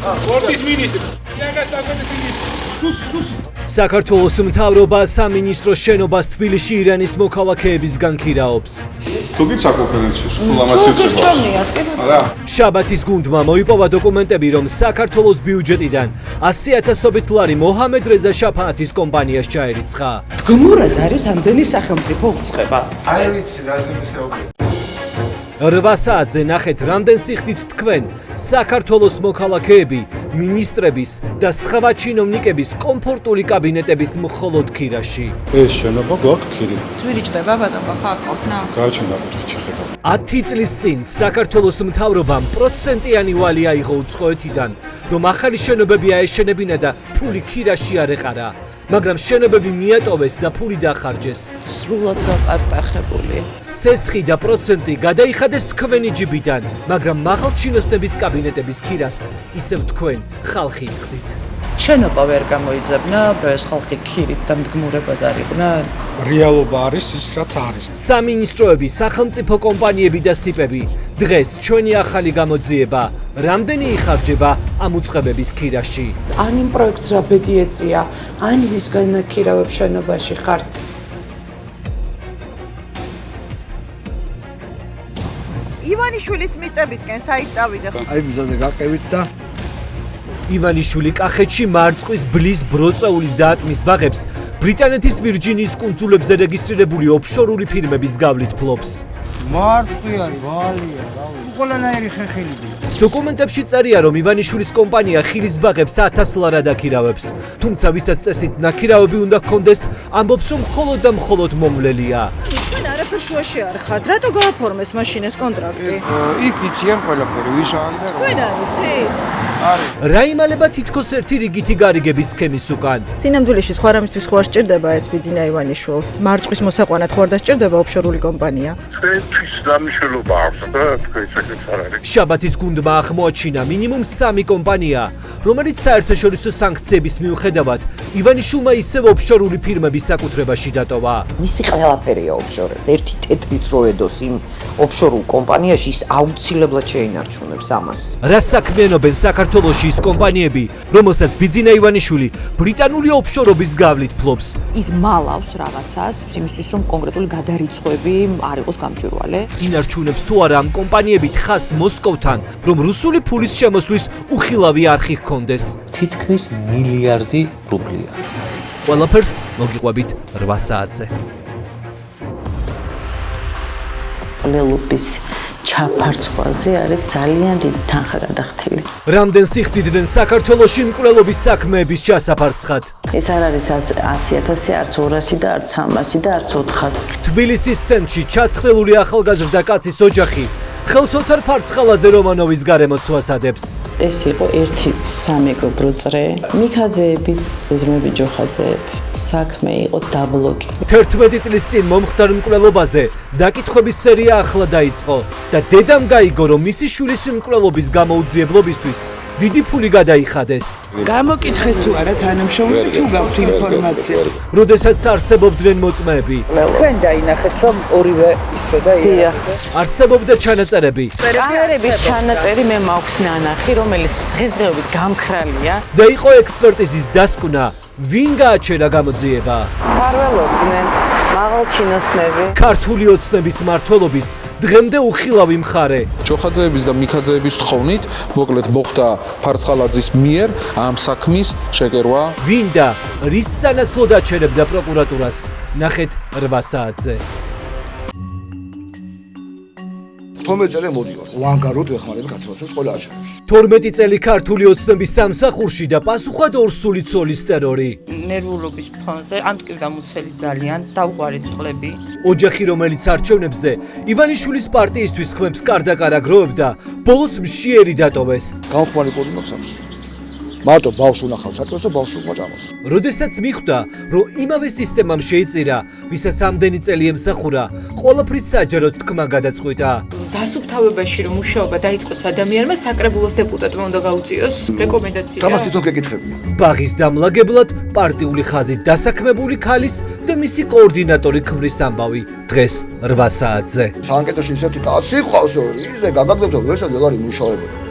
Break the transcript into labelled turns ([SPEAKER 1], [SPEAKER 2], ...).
[SPEAKER 1] სპორტის მინისტრი. იაგასტაკონის მინისტრი. სუსი.
[SPEAKER 2] საქართველოს მთავრობა სამინისტროს შენობას თბილისში ირანის მოქალაქეებისგან ქირაობს.
[SPEAKER 3] თუ გიცა კონფერენციას, თუ ამას ეცება.
[SPEAKER 2] შაბათის გუნდმა მოიპოვა დოკუმენტები, რომ საქართველოს ბიუჯეტიდან 100,000 ლარი მოჰამედ რეზა შაფაათის კომპანიას ჩაერიცხა.
[SPEAKER 4] გმურად არის ამდენი სახელმწიფო უწყება.
[SPEAKER 3] აი ვიცი, რაზე მისაუბრე.
[SPEAKER 2] 8 საათზე ნახეთ, რამდენ სიხდით თქვენ საქართველოს მოქალაქეები, მინისტრების და სხვა ჩინოვნიკების კომფორტული კაბინეტების მხოლოდ ქირაში.
[SPEAKER 5] ეს შენობა გვაქვს ქირი.
[SPEAKER 4] ძვირი ჭდება ბატონო, ხა ყოფნა.
[SPEAKER 5] გააჩინა კუთხით შეხედა.
[SPEAKER 2] 10 წლის წინ საქართველოს მთავრობამ პროცენტიანი ვალი აიღო უცხოეთიდან, რომ ახალი შენობები აეშენებინა და ფული ქირაში არ ეყარა. მაგრამ შენობები მიატოვეს და ფული დახარჯეს.
[SPEAKER 4] სრულად გაპარტახებული.
[SPEAKER 2] სესხი და პროცენტი გადაიხადეს თქვენი ჯიბიდან, მაგრამ მაღალჩინოსნების კაბინეტების ქირას ისევ თქვენ ხალხი იხდით.
[SPEAKER 4] შენობა ვერ გამოიძებნა, ეს ხალხი ქირით და მდგმურებად არიყვნა.
[SPEAKER 5] რეალობა არის ის, რაც არის.
[SPEAKER 2] სამინისტროები, სახელმწიფო კომპანიები და სიპები. დღეს ჩვენი ახალი გამოძიება, რამდენი იხარჯება ამ უწყებების ქირაში.
[SPEAKER 4] ან იმ პროექტს რა ბედი ეწია, ან ვისგან ნაქირავებ შენობაში ხართ.
[SPEAKER 6] ივანიშვილის მიწებისკენ საით წავიდა.
[SPEAKER 5] აი მიზაზე გაყევით და
[SPEAKER 2] ივანიშვილი კახეთში მარწყვის ბლის ბროწეულის და ატმის ბაღებს ბრიტანეთის ვირჯინიის კუნძულებზე რეგისტრირებული ოფშორული ფირმების გავლით ფლობს.
[SPEAKER 7] მარწყვი არის, ვალია, რავი. ყველანაირი ხეხილები.
[SPEAKER 2] დოკუმენტებში წერია, რომ ივანიშვილის კომპანია ხილის ბაღებს 1000 ლარად აქირავებს. თუმცა ვისაც წესით ნაქირავები უნდა ჰქონდეს, ამბობს, რომ მხოლოდ და მხოლოდ მომვლელია.
[SPEAKER 6] თქვენ არაფერ შუაში არ ხართ, რატო გააფორმეს მაშინ ეს კონტრაქტი?
[SPEAKER 7] იქ იციან ყველაფერი, ვისაა და რა.
[SPEAKER 6] თქვენ არ იცით?
[SPEAKER 2] რა იმალება თითქოს ერთი რიგითი გარიგების სქემის უკან.
[SPEAKER 6] სინამდვილეში სხვა რამისთვის ხო არ სჭირდება ეს ბიძინა ივანიშვილს. მარწყვის მოსაყვანად ხო არ დასჭირდება ოფშორული კომპანია?
[SPEAKER 3] ჩვენთვის დამშველობა აქვს და თქვენი საქმეც არ არის.
[SPEAKER 2] შაბათის გუნდმა აღმოაჩინა მინიმუმ 3 კომპანია, რომელიც საერთაშორისო სანქციების მიუხედავად ივანიშვილმა ისევ ოფშორული ფირმების საკუთრებაში დატოვა.
[SPEAKER 4] მისი ყველაფერია ოფშორები. ერთი თეთრიც რო ედოს იმ ოფშორულ კომპანიაში, ის აუცილებლად შეინარჩუნებს ამას.
[SPEAKER 2] რა საქმიანობენ საქართველოში ის კომპანიები, რომელსაც ბიძინა ივანიშვილი ბრიტანული ოფშორობის გავლით ფლობს?
[SPEAKER 4] ის მალავს რაღაცას, იმისთვის რომ კონკრეტული გადარიცხვები არ იყოს გამჭვირვალე.
[SPEAKER 2] ინარჩუნებს თუ არა ამ კომპანიები თხას მოსკოვთან, რომ რუსული ფულის შემოსვლის უხილავი არხი ჰქონდეს.
[SPEAKER 8] თითქმის მილიარდი რუბლია.
[SPEAKER 2] ყველაფერს მოგიყვებით 8 საათზე.
[SPEAKER 9] ლელუპის ჩაფარცხვაზე არის ძალიან დიდი თანხა გადახდილი.
[SPEAKER 2] რამდენ სიხდიდნენ საქართველოში მკვლელობის საქმეების ჩასაფარცხად?
[SPEAKER 9] ეს არ არის 100,000, არც 200 და არც 300 და არც 400.
[SPEAKER 2] თბილისის ცენტრში ჩაცხრილული ახალგაზრდა კაცის ოჯახი ხელსოთარ ფარცხალაძე რომანოვის გარემოცვას ადებს.
[SPEAKER 9] ეს იყო 1-3 მეგობრო წრე. მიქაძეები, ზმები ჯოხაძეები. საქმე იყო დაბლოკი.
[SPEAKER 2] 11 წლის წინ მომხდარ მკვლელობაზე დაკითხვების სერია ახლა დაიწყო და დედამ გაიგო, რომ მისი შვილის მკვლელობის გამოუძიებლობისთვის დიდი ფული გადაიხადეს.
[SPEAKER 4] გამოკითხეს თუ არა თანამშრომლები თუ გაქვთ ინფორმაცია.
[SPEAKER 2] როდესაც არსებობდნენ მოწმეები,
[SPEAKER 4] თქვენ დაინახეთ რომ ორივე ისრო და
[SPEAKER 2] არსებობდა ჩანაწერები
[SPEAKER 9] კამერების ჩანაწერი მე მაქვს ნანახი, რომელიც დღესდღეობით გამქრალია.
[SPEAKER 2] და იყო ექსპერტიზის დასკვნა, ვინ გააჩერა გამოძიება.
[SPEAKER 9] ფარველობდნენ მაღალჩინოსნები.
[SPEAKER 2] ქართული ოცნების მმართველობის დღემდე უხილავი მხარე.
[SPEAKER 10] ჯოხაძეების და მიქაძეების თხოვნით, მოკლედ მოხდა ფარცხალაძის მიერ ამ საქმის შეკერვა.
[SPEAKER 2] ვინ და რის სანაცვლოდ აჩერებდა პროკურატურას? ნახეთ 8 საათზე.
[SPEAKER 5] 12 წელი მოდივარ. ლანგაროდ ვეხმარებ საქართველოს ყველა აჩერებს.
[SPEAKER 2] 12 წელი ქართული ოცნების სამსახურში და პასუხად ორსული ცოლის ტერორი.
[SPEAKER 4] ნერვულობის ფონზე ამტკივ გამოცელი ძალიან დაუყარი წყლები.
[SPEAKER 2] ოჯახი, რომელიც არჩევნებზე ივანიშვილის პარტიისთვის ხმებს კარდაკარა გროვებდა, ბოლოს მშიერი დატოვეს.
[SPEAKER 5] გამხმარი კოდი მაქვს აქვს. მარტო ბავშვს უნახავ საჭმელს და ბავშვს უკვა ჭამას.
[SPEAKER 2] როდესაც მიხვდა, რომ იმავე სისტემამ შეიწირა, ვისაც ამდენი წელი ემსახურა, ყველაფრის საჯაროდ თქმა გადაწყვიტა.
[SPEAKER 4] დასუფთავებაში რომ მუშაობა დაიწყოს ადამიანმა საკრებულოს დეპუტატმა უნდა გაუწიოს რეკომენდაცია.
[SPEAKER 5] გამას თვითონ გეკითხებია.
[SPEAKER 2] ბაღის დამლაგებლად პარტიული ხაზით დასაქმებული ქალის და მისი კოორდინატორი ქმრის ამბავი დღეს 8 საათზე.
[SPEAKER 5] საანკეტოში ისეთი კაცი ყავს ორი, ზე გაგაგდებოდა ვერსად ვეღარ იმუშავებოდა.